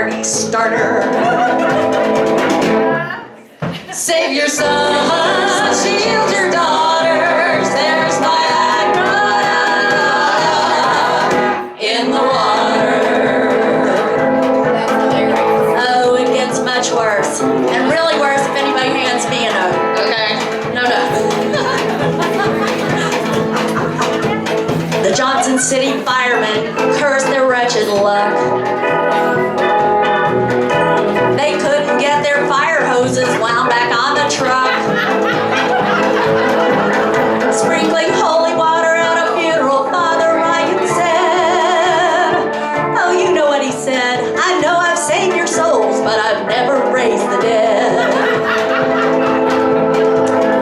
party starter. Save your sons, shield your daughters. There's Viagra in the water. Oh, it gets much worse. And really worse if anybody hands me a note. Okay? No. The Johnson City firemen cursed their wretched luck. They couldn't get their fire hoses wound back on the truck. Sprinkling holy water on a funeral, Father Ryan said, oh, you know what he said. I know I've saved your souls, but I've never raised the dead.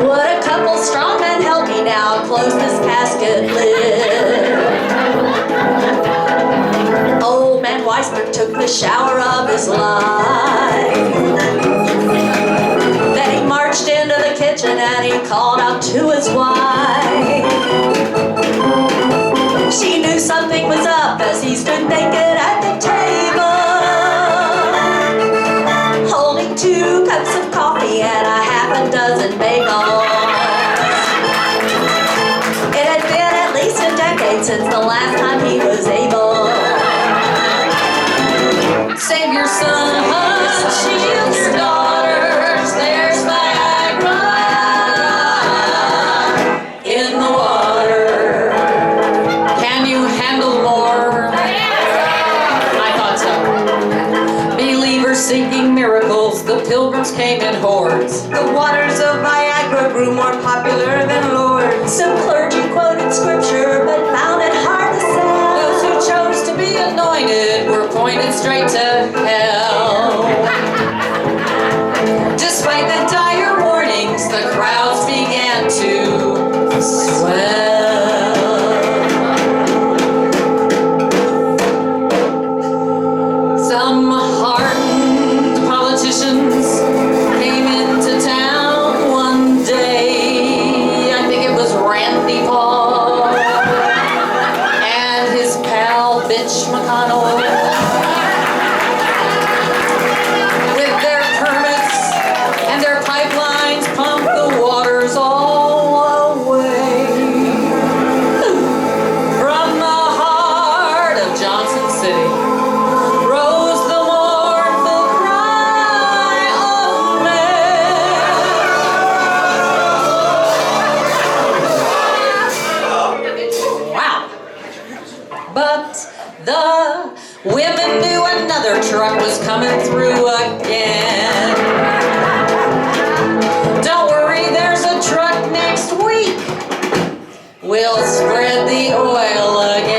Would a couple strong men help me now close this casket lid? Old man Weisberg took the shower of his life. Then he marched into the kitchen and he called out to his wife. She knew something was up as he stood naked at the table, holding 2 cups of coffee and a half a dozen bagels. It had been at least a decade since the last time he was able. Save your sons, shield your daughters. There's Viagra in the water. Can you handle more? I thought so. Believers seeking miracles, the pilgrims came in hordes. The waters of Viagra grew more popular than lords. Some clergy quoted scripture but found it hard to sell. Those who chose to be anointed were pointed straight to hell. Despite the dire warnings, the crowds began to swell. Some hardened politicians came into town one day. I think it was Randy Paul and his pal Bitch McConnell. With their permits and their pipelines pump the waters all away. From the heart of Johnson City rose the mournful cry of men. Wow. But the women knew another truck was coming through again. Don't worry, there's a truck next week. We'll spread the oil again.